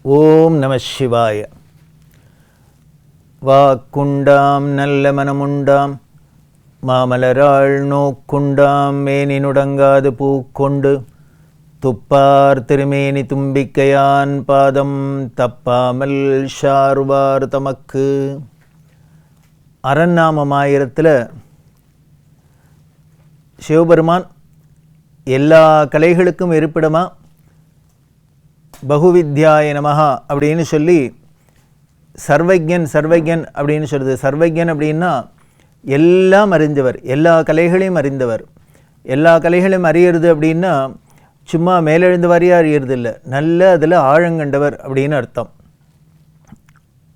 ஓம் நம சிவாய. வாக்குண்டாம் நல்ல மனமுண்டாம் மாமலராள் நோக்குண்டாம் மேனி நுடங்காது பூக்கொண்டு துப்பார் திருமேனி தும்பிக்கையான் பாதம் தப்பாமல் ஷார்வார் தமக்கு. அரண்நாமமாயிரத்தில் சிவபெருமான் எல்லா கலைகளுக்கும் இருப்பிடமா பகுவித்யாய நமஹா அப்படின்னு சொல்லி சர்வஜன் அப்படின்னு சொல்கிறது. சர்வஜன் அப்படின்னா எல்லாம் அறிந்தவர், எல்லா கலைகளையும் அறிந்தவர். எல்லா கலைகளையும் அறியறது அப்படின்னா சும்மா மேலெழுந்த வாரியாக அறியறது இல்லை, நல்ல அதில் ஆழங்கண்டவர் அப்படின்னு அர்த்தம்.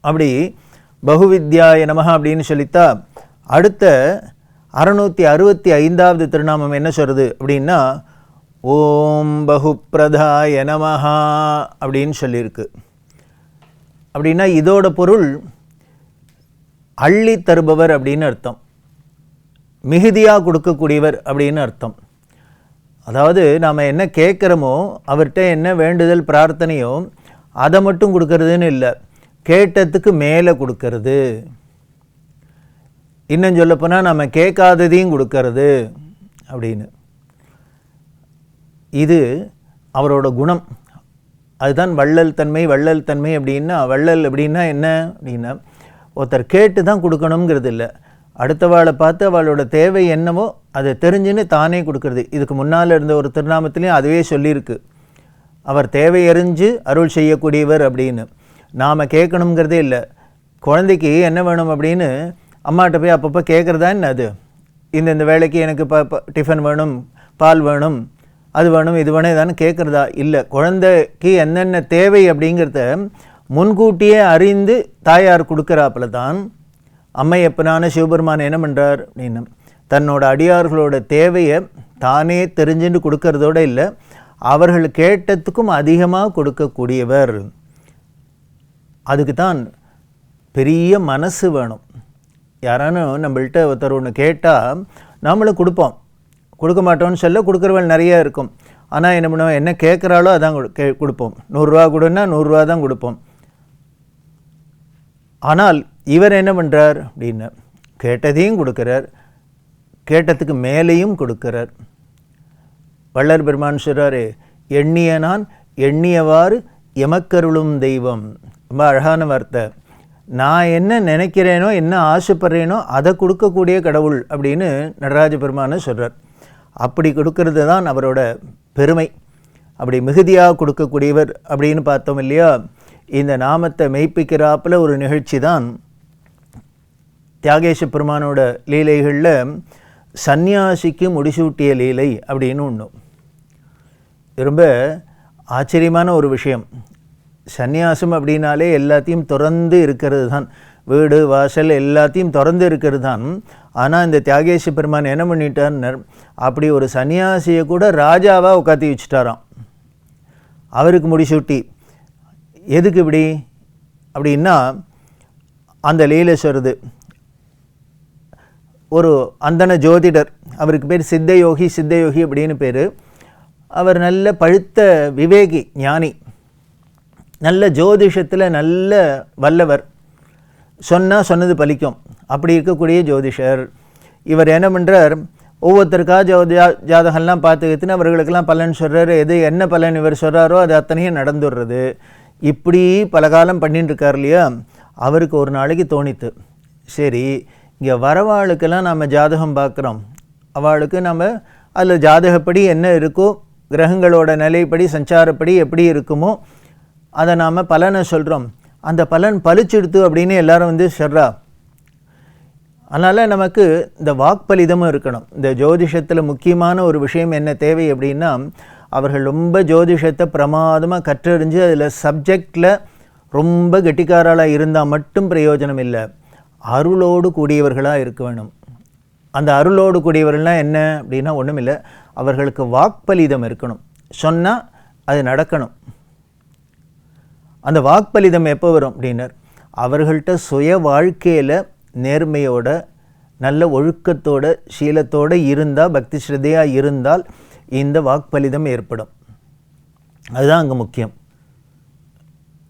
அப்படி பகுவித்யாய நமஹா அப்படின்னு சொல்லித்தா அடுத்த 665வது திருநாமம் என்ன சொல்கிறது அப்படின்னா ஓம் பகுப்பிரதாய நமஹா அப்படின்னு சொல்லியிருக்கு. அப்படின்னா இதோட பொருள் அள்ளி தருபவர் அப்படின்னு அர்த்தம், மிகுதியாக கொடுக்கக்கூடியவர் அப்படின்னு அர்த்தம். அதாவது நாம் என்ன கேட்குறோமோ அவர்கிட்ட என்ன வேண்டுதல் பிரார்த்தனையோ அதை மட்டும் கொடுக்கறதுன்னு இல்லை, கேட்டதுக்கு மேலே கொடுக்கறது. இன்னும் சொல்லப்போனால் நம்ம கேட்காததையும் கொடுக்கறது அப்படின்னு. இது அவரோட குணம். அதுதான் வள்ளல் தன்மை. வள்ளல் தன்மை அப்படின்னா வள்ளல் அப்படின்னா என்ன அப்படின்னா ஒருத்தர் கேட்டு தான் கொடுக்கணுங்கிறது இல்லை, அடுத்தவாளை பார்த்து அவளோட தேவை என்னவோ அதை தெரிஞ்சுன்னு தானே கொடுக்கறது. இதுக்கு முன்னால் இருந்த ஒரு திருநாமத்திலையும் அதுவே சொல்லியிருக்கு, அவர் தேவை அறிஞ்சு அருள் செய்யக்கூடியவர் அப்படின்னு. நாம் கேட்கணுங்கிறதே இல்லை. குழந்தைக்கு என்ன வேணும் அப்படின்னு அம்மாட்ட போய் அப்பப்போ கேட்குறதா என்ன, அது இந்த வேலைக்கு எனக்கு டிஃபன் வேணும், பால் வேணும், அது வேணும், இது வேணும், இதானு கேட்குறதா இல்லை. குழந்தைக்கு என்னென்ன தேவை அப்படிங்கிறத முன்கூட்டியே அறிந்து தாயார் கொடுக்குறாப்புல தான் அம்மையப்பனான சிவபெருமான் என்ன பண்ணுறார் அப்படின்னு தன்னோட அடியார்களோட தேவையை தானே தெரிஞ்சுட்டு கொடுக்கறதோடு இல்லை, அவர்கள் கேட்டதுக்கும் அதிகமாக கொடுக்கக்கூடியவர். அதுக்கு தான் பெரிய மனசு வேணும். யாரானும் நம்மள்கிட்ட ஒருத்தர் ஒன்று கேட்டால் நம்மளும் கொடுப்போம், கொடுக்க மாட்டோம்னு சொல்ல கொடுக்குறவள் நிறையா இருக்கும். ஆனால் என்ன பண்ணுவோம், என்ன கேட்குறாளோ அதான் கொடுப்போம். 100 ரூபா கொடுன்னா 100 ரூபா தான் கொடுப்போம். ஆனால் இவர் என்ன பண்ணுறார் அப்படின்னா கேட்டதையும் கொடுக்குறார், கேட்டதுக்கு மேலேயும் கொடுக்குறார். வள்ளல் பெருமான் சொல்கிறாரு, எண்ணிய நான் எண்ணியவாறு எமக்கருளும் தெய்வம். ரொம்ப அழகான வார்த்தை. நான் என்ன நினைக்கிறேனோ என்ன ஆசைப்படுறேனோ அதை கொடுக்கக்கூடிய கடவுள் அப்படின்னு நடராஜ பெருமானை சொல்கிறார். அப்படி கொடுக்கறது தான் அவரோட பெருமை. அப்படி மிகுதியாக கொடுக்கக்கூடியவர் அப்படின்னு பார்த்தோம் இல்லையா. இந்த நாமத்தை மெய்ப்பிக்கிறாப்பில் ஒரு நிகழ்ச்சி தான் தியாகேச பெருமானோட லீலைகளில் சந்நியாசிக்கு முடிசூட்டிய லீலை அப்படின்னு ஒன்று. ரொம்ப ஆச்சரியமான ஒரு விஷயம். சந்நியாசம் அப்படின்னாலே எல்லாத்தையும் திறந்து இருக்கிறது தான், வீடு வாசல் எல்லாத்தையும் திறந்து இருக்கிறது தான். ஆனால் இந்த தியாகேச பெருமான் என்ன பண்ணிட்டார்னர், அப்படி ஒரு சன்னியாசியை கூட ராஜாவாக உட்காத்தி வச்சுட்டாராம், அவருக்கு முடிசூட்டி. எதுக்கு இப்படி அப்படின்னா அந்த லீலை சொல்கிறது. ஒரு அந்தன ஜோதிடர், அவருக்கு பேர் சித்தயோகி அப்படின்னு பேர். அவர் நல்ல பழுத்த விவேகி, ஞானி, நல்ல ஜோதிஷத்தில் நல்ல வல்லவர், சொன்னால் சொன்னது பலிக்கும் அப்படி இருக்கக்கூடிய ஜோதிஷர். இவர் என்ன பண்ணுறார், ஒவ்வொருத்தருக்காக ஜாதகம்லாம் பார்த்துக்கிட்டுன்னு அவர்களுக்கெல்லாம் பலன் சொல்கிறார். எது என்ன பலன் இவர் சொல்கிறாரோ அது அத்தனையும் நடந்துடுறது. இப்படி பல காலம் பண்ணிட்டு இருக்கார் இல்லையா. அவருக்கு ஒரு நாளைக்கு தோணித்து, சரி இங்கே வரவாளுக்கெல்லாம் நம்ம ஜாதகம் பார்க்குறோம், அவளுக்கு நம்ம அதில் ஜாதகப்படி என்ன இருக்கோ, கிரகங்களோட நிலைப்படி சஞ்சாரப்படி எப்படி இருக்குமோ அதை நாம் பலனை சொல்கிறோம். அந்த பலன் பலிச்செடுத்து அப்படின்னு எல்லாரும் சொல்கிறா. அதனால் நமக்கு இந்த வாக்பலிதமும் இருக்கணும். இந்த ஜோதிஷத்தில் முக்கியமான ஒரு விஷயம் என்ன தேவை அப்படின்னா, அவர்கள் ரொம்ப ஜோதிஷத்தை பிரமாதமாக கற்றறிஞ்சு அதில் சப்ஜெக்டில் ரொம்ப கெட்டிக்காரலாக இருந்தால் மட்டும் பிரயோஜனம் இல்லை, அருளோடு கூடியவர்களாக இருக்க வேணும். அந்த அருளோடு கூடியவர்கள்னால் என்ன அப்படின்னா ஒன்றும் இல்லை, அவர்களுக்கு வாக்பலிதம் இருக்கணும், சொன்னால் அது நடக்கணும். அந்த வாக்பலிதம் எப்போ வரும் அப்படின்னர், அவர்கள்ட்ட சுய வாழ்க்கையில் நேர்மையோட நல்ல ஒழுக்கத்தோட சீலத்தோடு இருந்தால், பக்தி ஸ்ரத்தையாக இருந்தால் இந்த வாக்பலிதம் ஏற்படும். அதுதான் அங்கே முக்கியம்.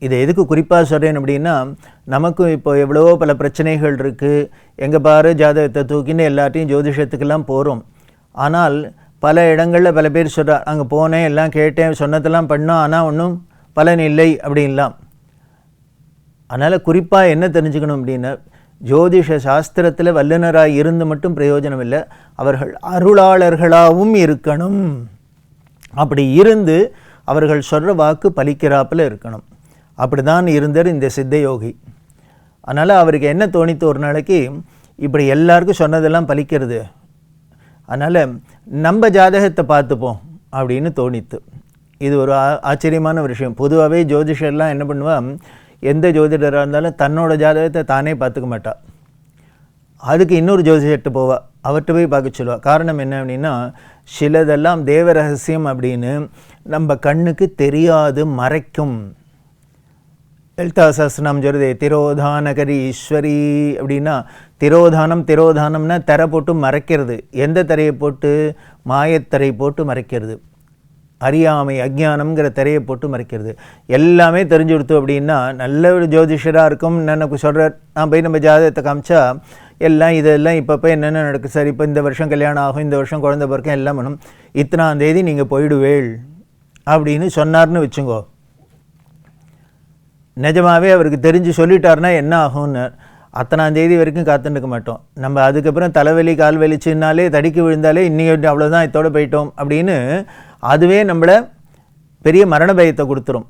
இதை எதுக்கு குறிப்பாக சொல்கிறேன் அப்படின்னா, நமக்கும் இப்போ எவ்வளவோ பல பிரச்சனைகள் இருக்குது. எங்கே பாரு ஜாதகத்தை தூக்கின்னு எல்லாத்தையும் ஜோதிஷத்துக்கெல்லாம் போகிறோம். ஆனால் பல இடங்களில் பல பேர் சொல்கிறார், அங்கே போனேன், எல்லாம் கேட்டேன், சொன்னதெல்லாம் பண்ணோம், ஆனால் ஒன்றும் பலன் இல்லை அப்படின்லாம். அதனால் குறிப்பாக என்ன தெரிஞ்சுக்கணும் அப்படின்னா, ஜோதிஷ சாஸ்திரத்தில் வல்லுநராக இருந்து மட்டும் பிரயோஜனம் இல்லை, அவர்கள் அருளாளர்களாகவும் இருக்கணும். அப்படி இருந்து அவர்கள் சொல்கிற வாக்கு பலிக்கிறாப்பில் இருக்கணும். அப்படி தான் இருந்தார் இந்த சித்தயோகி. அதனால் அவருக்கு என்ன தோணித்து, ஒரு நாளைக்கு இப்படி எல்லாருக்கும் சொன்னதெல்லாம் பலிக்கிறது, அதனால் நம்ம ஜாதகத்தை பார்த்துப்போம் அப்படின்னு தோணித்து. இது ஒரு ஆச்சரியமான விஷயம். பொதுவாகவே ஜோதிஷர்லாம் என்ன பண்ணுவான், எந்த ஜோதிடராக இருந்தாலும் தன்னோட ஜாதகத்தை தானே பார்த்துக்க மாட்டா. அதுக்கு இன்னொரு ஜோதிஷர்கிட்ட போவா, அவர்கிட்ட போய் பார்க்க சொல்லுவாள். காரணம் என்ன அப்படின்னா, சிலதெல்லாம் தேவ ரகசியம் அப்படின்னு நம்ம கண்ணுக்கு தெரியாது, மறைக்கும். லலிதா சஹஸ்ரநாமம் சொல்லுதே, திரோதானகரி ஈஸ்வரி அப்படின்னா, திரோதானம்னா திரை போட்டு மறைக்கிறது. எந்த திரையை போட்டு? மாயத்திரை போட்டு மறைக்கிறது. அறியாமை அஜ்ஞானம்ங்கிற திரையை போட்டு மறைக்கிறது. எல்லாமே தெரிஞ்சு கொடுத்து அப்படின்னா நல்ல ஒரு ஜோதிஷராக இருக்கும். எனக்கு சொல்கிறார், நான் போய் நம்ம ஜாதகத்தை காமிச்சா எல்லாம் இதெல்லாம் இப்பப்போ என்னென்ன நடக்குது சார், இப்போ இந்த வருஷம் கல்யாணம் ஆகும், இந்த வருஷம் குழந்தை பிறக்கும், எல்லாம் பண்ணும், இத்தனாம் தேதி நீங்கள் போயிடுவேள் அப்படின்னு சொன்னார்னு வச்சுங்கோ. நிஜமாகவே அவருக்கு தெரிஞ்சு சொல்லிட்டாருன்னா என்ன ஆகும்னு, அத்தனாம் தேதி வரைக்கும் காத்துட்டுக்க மாட்டோம். நம்ம அதுக்கப்புறம் தலைவலி கால் வலிச்சுனாலே தடிக்கு விழுந்தாலே இன்னைக்கு அவ்வளோதான், இதோடு போயிட்டோம் அப்படின்னு அதுவே நம்மளை பெரிய மரண பயத்தை கொடுத்துரும்.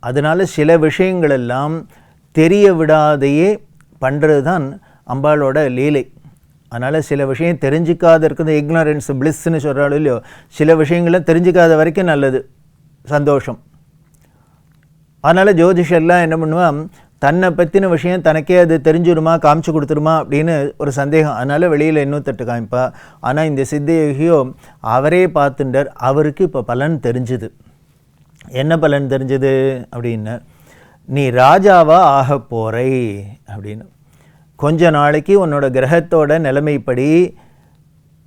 அதனால் சில விஷயங்களெல்லாம் தெரிய விடாதையே பண்ணுறது தான் அம்பாளோட லீலை. அதனால் சில விஷயம் தெரிஞ்சிக்காத இருக்கிறது இக்னரன்ஸ் பிளிஸ்ன்னு சொல்கிறாலும் இல்லையோ, சில விஷயங்களை தெரிஞ்சிக்காத வரைக்கும் நல்லது, சந்தோஷம். அதனால் ஜோதிஷர்லாம் என்ன பண்ணுவான், தன்னை பற்றின விஷயம் தனக்கே அது தெரிஞ்சுடுமா, காமிச்சு கொடுத்துருமா அப்படின்னு ஒரு சந்தேகம். அதனால் வெளியில் இன்னொருத்தட்டு காமிப்பா. ஆனால் இந்த சித்தயோகியோ அவரே பார்த்துட்டார். அவருக்கு இப்போ பலன் தெரிஞ்சுது. என்ன பலன் தெரிஞ்சுது அப்படின்னா, நீ ராஜாவா ஆக போறை அப்படின்னு. கொஞ்ச நாளைக்கு உன்னோட கிரகத்தோட நிலைமைப்படி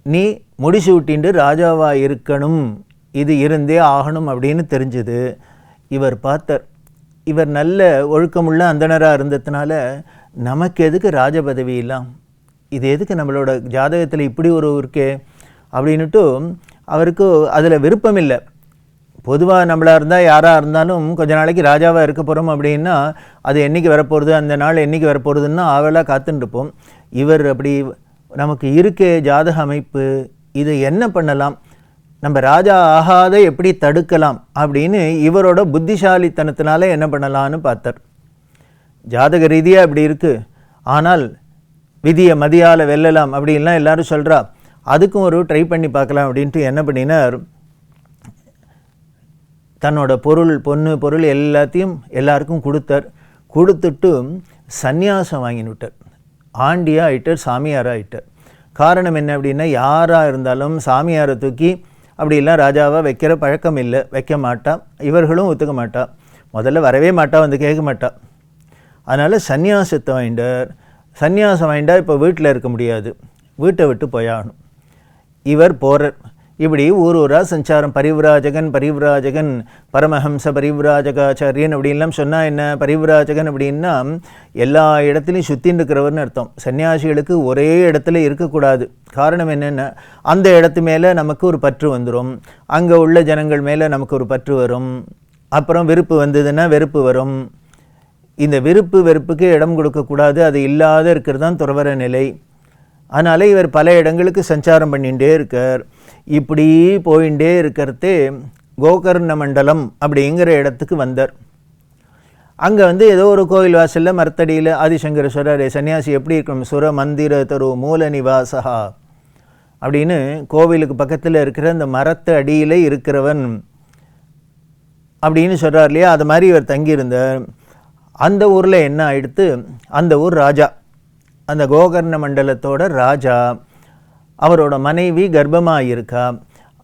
நீ முடிச்சு விட்டிண்டு ராஜாவாக இருக்கணும், இது இருந்தே ஆகணும் அப்படின்னு தெரிஞ்சுது. இவர் பார்த்தார், இவர் நல்ல ஒழுக்கமுள்ள அந்தணராக இருந்ததுனால நமக்கு எதுக்கு ராஜ பதவி இல்லாம், இது எதுக்கு நம்மளோட ஜாதகத்தில் இப்படி ஒரு இருக்கே அப்படின்னுட்டு அவருக்கு அதில் விருப்பம் இல்லை. பொதுவாக நம்மளாக இருந்தால் யாராக இருந்தாலும் கொஞ்ச நாளைக்கு ராஜாவாக இருக்க போகிறோம் அப்படின்னா அது என்றைக்கு வரப்போகிறது, அந்த நாள் என்றைக்கு வரப்போகிறதுன்னா ஆவலாக காத்துட்டுருப்போம். இவர் அப்படி நமக்கு இருக்கே ஜாதக அமைப்பு, இது என்ன பண்ணலாம், நம்ம ராஜா ஆகாத எப்படி தடுக்கலாம் அப்படின்னு இவரோட புத்திசாலித்தனத்தினால என்ன பண்ணலான்னு பார்த்தார். ஜாதக ரீதியாக இப்படி இருக்குது, ஆனால் விதியை மதியால் வெல்லலாம் அப்படின்லாம் எல்லோரும் சொல்கிறா, அதுக்கும் ஒரு ட்ரை பண்ணி பார்க்கலாம் அப்படின்ட்டு என்ன பண்ணினார், தன்னோட பொருள் பொண்ணு பொருள் எல்லாத்தையும் எல்லாருக்கும் கொடுத்தார். கொடுத்துட்டு சந்நியாசம் வாங்கினுட்டார். ஆண்டியாக ஆகிட்டார், சாமியாராக ஆகிட்டார். காரணம் என்ன அப்படின்னா, யாராக இருந்தாலும் சாமியாரை தூக்கி அப்படிலாம் ராஜாவாக வைக்கிற பழக்கம் இல்லை, வைக்க மாட்டா, இவர்களும் ஒத்துக்க மாட்டா, முதல்ல வரவே மாட்டா, வந்து கேட்க மாட்டா. அதனால் சந்நியாசத்தை வாங்கிட்டார். சந்நியாசம் வாங்கிட்டா இப்போ வீட்டில் இருக்க முடியாது, வீட்டை விட்டு போயாகணும். இவர் போகிறார். இப்படி ஊர் ஊராக சஞ்சாரம். பரிவ்ராஜகன் பரமஹம்ச பரிவ்ராஜகாச்சாரியன் அப்படின்லாம் சொன்னால் என்ன, பரிவ்ராஜகன் அப்படின்னா எல்லா இடத்துலையும் சுற்றின்னு இருக்கிறவர்னு அர்த்தம். சன்னியாசிகளுக்கு ஒரே இடத்துல இருக்கக்கூடாது. காரணம் என்னென்னா, அந்த இடத்து மேலே நமக்கு ஒரு பற்று வந்துடும், அங்கே உள்ள ஜனங்கள் மேலே நமக்கு ஒரு பற்று வரும், அப்புறம் விருப்பு வந்ததுன்னா வெறுப்பு வரும். இந்த விருப்பு வெறுப்புக்கு இடம் கொடுக்கக்கூடாது, அது இல்லாத இருக்கிறது தான் துறவற நிலை. அதனால் இவர் பல இடங்களுக்கு சஞ்சாரம் பண்ணிகிட்டே இருக்கார். இப்படி போயிட்டே இருக்கிறதே கோகர்ண மண்டலம் அப்படிங்கிற இடத்துக்கு வந்தார். அங்கே வந்து ஏதோ ஒரு கோவில் வாசலில் மரத்தடியில் ஆதிசங்கர சொல்கிறார், சன்னியாசி எப்படி இருக்கணும், சுர மந்திர தரு மூல நிவாசா அப்படின்னு கோவிலுக்கு பக்கத்தில் இருக்கிற அந்த மரத்து அடியில் இருக்கிறவன் அப்படின்னு சொல்கிறார் இல்லையா. அது மாதிரி இவர் தங்கியிருந்தார். அந்த ஊரில் என்ன ஆயிடுத்து, அந்த ஊர் ராஜா, அந்த கோகர்ண மண்டலத்தோட ராஜா, அவரோட மனைவி கர்ப்பமாக இருக்கா.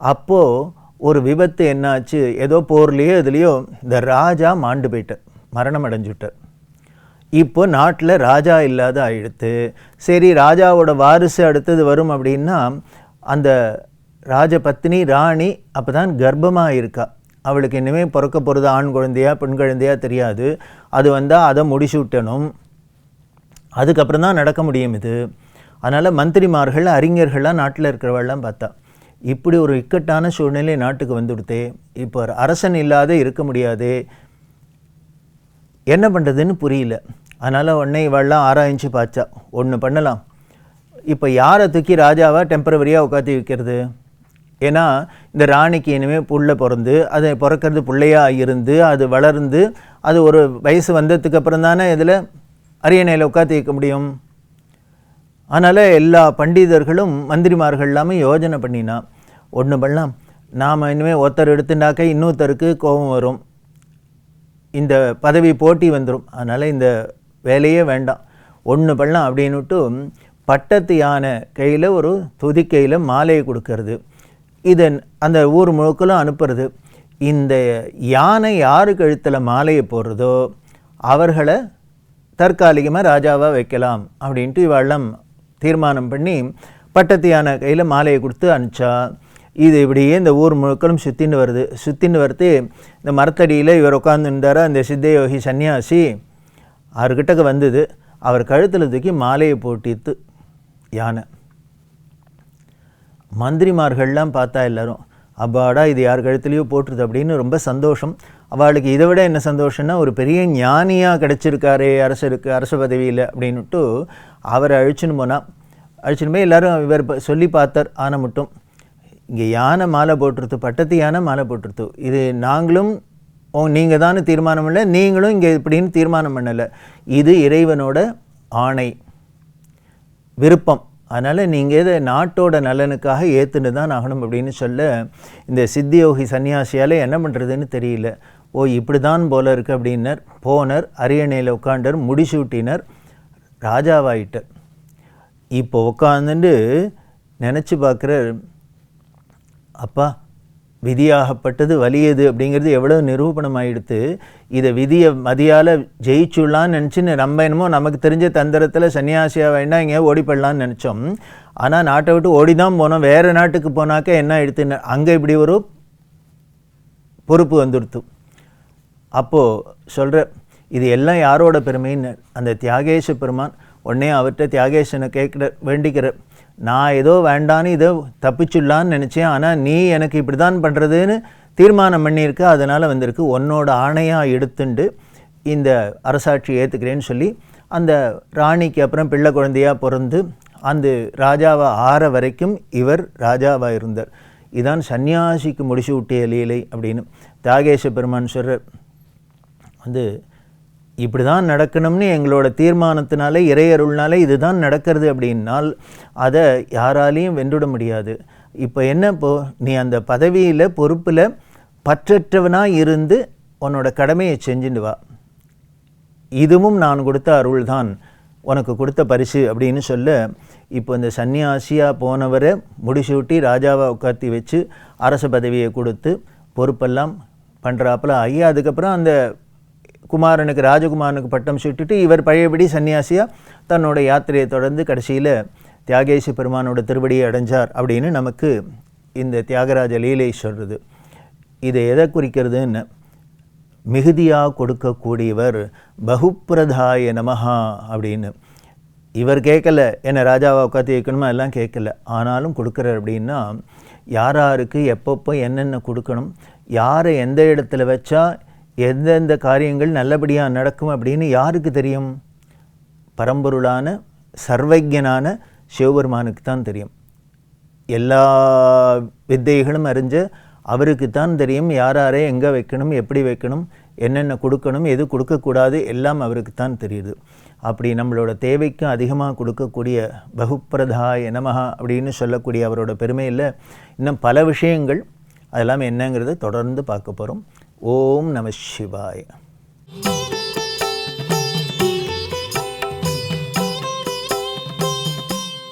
அப்போது ஒரு விபத்து என்னாச்சு, ஏதோ போர்லேயோ இதுலேயோ இந்த ராஜா மாண்டு போயிட்டார், மரணம் அடைஞ்சுட்டார். இப்போ நாட்டில் ராஜா இல்லாத ஆயிடுத்து. சரி, ராஜாவோட வாரிசு அடுத்தது வரும் அப்படின்னா அந்த ராஜபத்னி ராணி அப்போ தான் கர்ப்பமாக இருக்கா. அவளுக்கு இனிமேல் பிறக்க போகிறது ஆண் குழந்தையா பெண் குழந்தையா தெரியாது. அது வந்தால் அதை முடிச்சு விட்டணும், அதுக்கப்புறம் தான் நடக்க முடியும் இது. அதனால் மந்திரிமார்கள் அறிஞர்கள்லாம் நாட்டில் இருக்கிறவெல்லாம் பார்த்தா இப்படி ஒரு இக்கட்டான சூழ்நிலை நாட்டுக்கு வந்துவிடுத்தே, இப்போ அரசன் இல்லாத இருக்க முடியாது, என்ன பண்ணுறதுன்னு புரியல. அதனால் உடனே இவெல்லாம் ஆராய்ச்சி பார்த்தா ஒன்று பண்ணலாம், இப்போ யாரை தூக்கி ராஜாவாக டெம்பரவரியாக உட்காந்து வைக்கிறது? ஏன்னா இந்த ராணிக்கு இனிமேல் புள்ள பிறந்து அது பிறக்கிறது பிள்ளையாக இருந்து அது வளர்ந்து அது ஒரு வயசு வந்ததுக்கு அப்புறம் தானே இதில் அரியணையில் உட்காந்து வைக்க முடியும். அதனால் எல்லா பண்டிதர்களும் மந்திரிமார்கள் எல்லாமே யோஜனை பண்ணினா ஒன்று பண்ணலாம், நாம் இனிமேல் ஒருத்தர் எடுத்துட்டாக்க இன்னொருத்தருக்கு கோபம் வரும், இந்த பதவி போட்டி வந்துடும், அதனால் இந்த வேலையே வேண்டாம், ஒன்று பண்ணலாம் அப்படின்னுட்டு பட்டத்து யானை கையில் ஒரு துதிக்கையில் மாலையை கொடுக்கறது, இதை அந்த ஊர் முழுக்கலும் அனுப்புறது. இந்த யானை யாரு கழுத்தில் மாலையை போடுறதோ அவர்களை தற்காலிகமாக ராஜாவாக வைக்கலாம் அப்படின்ட்டு இவெல்லாம் தீர்மானம் பண்ணி பட்டத்து யானை கையில் மாலையை கொடுத்து அனுப்பிச்சா. இது இப்படியே இந்த ஊர் முழுக்களும் சுற்றின்னு வருது. சுற்றின்னு வரது இந்த மரத்தடியில் இவர் உட்காந்துருந்தார், அந்த சித்தயோகி சன்னியாசி அவர்கிட்டக்கு வந்தது. அவர் கழுத்தில் தூக்கி மாலையை போட்டித்து யானை. மந்திரிமார்கள்லாம் பார்த்தா எல்லோரும் அப்பாடா இது யார் கழுத்துலையோ போட்டுருது அப்படின்னு ரொம்ப சந்தோஷம். அவளுக்கு இதை விட என்ன சந்தோஷம்னா ஒரு பெரிய ஞானியாக கிடச்சிருக்காரே அரசருக்கு அரச பதவியில் அப்படின்னுட்டு அவரை அழிச்சுன்னு போனால். அழிச்சுன்னு போய் எல்லோரும் இவர் சொல்லி பார்த்தார். ஆனை மட்டும் இங்கே யானை மாலை போட்டுருத்து, பட்டத்து யானை மாலை போட்டுருத்து, இது நாங்களும் நீங்கள் தானே தீர்மானம் இல்லை, நீங்களும் இங்கே இப்படின்னு தீர்மானம் பண்ணலை, இது இறைவனோட ஆணை விருப்பம், அதனால் நீங்கள் இதை நாட்டோட நலனுக்காக ஏற்றுன்னு தான் ஆகணும் அப்படின்னு சொல்ல இந்த சித்தியோகி சன்னியாசியால் என்ன பண்ணுறதுன்னு தெரியல. ஓ இப்படி தான் போல இருக்குது அப்படின்னர். போனர், அரியணையில் உட்காண்டர், முடிசூட்டினர், ராஜாவாயிட்டார். இப்போ உட்காந்துட்டு நினச்சி பார்க்குற, அப்பா விதியாகப்பட்டது வலியது அப்படிங்கிறது எவ்வளோ நிரூபணம் ஆகிடுத்து. இதை விதியை மதியால் ஜெயிச்சுடலான்னு நினச்சின்னு நம்ம என்னமோ நமக்கு தெரிஞ்ச தந்திரத்தில் சன்னியாசியாக வேண்டாம் இங்கே ஓடிப்படலான்னு நினச்சோம். ஆனால் நாட்டை விட்டு ஓடி தான் போனோம். வேறு நாட்டுக்கு போனாக்க என்ன எடுத்துன்னு அங்கே இப்படி ஒரு பொறுப்பு வந்துடுத்து. அப்போது சொல்கிற இது எல்லாம் யாரோட பெருமைன்னு அந்த தியாகேஷ பெருமான் உடனே அவர்கிட்ட தியாகேஷனை கேட்குற வேண்டிக்கிற, நான் ஏதோ வேண்டான்னு இதை தப்பிச்சுடலான்னு நினச்சேன், ஆனால் நீ எனக்கு இப்படி தான் பண்ணுறதுன்னு தீர்மானம் பண்ணியிருக்க, அதனால் வந்திருக்கு, உன்னோட ஆணையாக எடுத்துண்டு இந்த அரசாட்சி ஏற்றுக்கிறேன்னு சொல்லி அந்த ராணிக்கு அப்புறம் பிள்ளை குழந்தையாக பிறந்து அந்த ராஜாவை ஆற வரைக்கும் இவர் ராஜாவாக இருந்தார். இதான் சன்னியாசிக்கு முடிச்சு விட்டிய லீலை அப்படின்னு தியாகேஷ பெருமான் சொல்கிறார். இப்படி தான் நடக்கணும்னு எங்களோட தீர்மானத்தினால இறையருள்னால இதுதான் நடக்கிறது அப்படின்னால் அதை யாராலையும் வென்றுட முடியாது. இப்போ என்ன, நீ அந்த பதவியில் பொறுப்பில் பற்றற்றவனாக இருந்து உன்னோட கடமையை செஞ்சுட்டு வா, இதுவும் நான் கொடுத்த அருள் தான், உனக்கு கொடுத்த பரிசு அப்படின்னு சொல்ல, இப்போ இந்த சன்னியாசியாக போனவரை முடிசூட்டி ராஜாவை உட்காத்தி வச்சு அரச பதவியை கொடுத்து பொறுப்பெல்லாம் பண்ணுறாப்புல ஆகி அதுக்கப்புறம் அந்த குமாரனுக்கு ராஜகுமாரனுக்கு பட்டம் சுட்டுட்டு இவர் பழையபடி சன்னியாசியாக தன்னோட யாத்திரையை தொடர்ந்து கடைசியில் தியாகேஷ பெருமானோட திருவடியை அடைஞ்சார் அப்படின்னு நமக்கு இந்த தியாகராஜ லீலை சொல்கிறது. இதை எதை குறிக்கிறதுன்னு, மிகுதியாக கொடுக்கக்கூடியவர் பகுப்பிரதாய நமஹா அப்படின்னு. இவர் கேட்கல என்னை ராஜாவை உட்காந்து வைக்கணுமா எல்லாம் கேட்கல, ஆனாலும் கொடுக்குறார். அப்படின்னா யாராருக்கு எப்பப்போ என்னென்ன கொடுக்கணும், யாரை எந்த இடத்துல வச்சா எந்தெந்த காரியங்கள் நல்லபடியாக நடக்கும் அப்படின்னு யாருக்கு தெரியும்? பரம்பொருளான சர்வஜனான சிவபெருமானுக்கு தான் தெரியும். எல்லா வித்தைகளும் அறிஞ்ச அவருக்கு தான் தெரியும் யாரை எங்கே வைக்கணும், எப்படி வைக்கணும், என்னென்ன கொடுக்கணும், எது கொடுக்கக்கூடாது, எல்லாம் அவருக்கு தான் தெரியுது. அப்படி நம்மளோட தேவைக்கும் அதிகமாக கொடுக்கக்கூடிய பகுப்பிரதாய நமஹா அப்படின்னு சொல்லக்கூடிய அவரோட பெருமையில் இன்னும் பல விஷயங்கள், அதெல்லாம் என்னங்கிறத தொடர்ந்து பார்க்க போகிறோம். ஓம் நம சிவாய.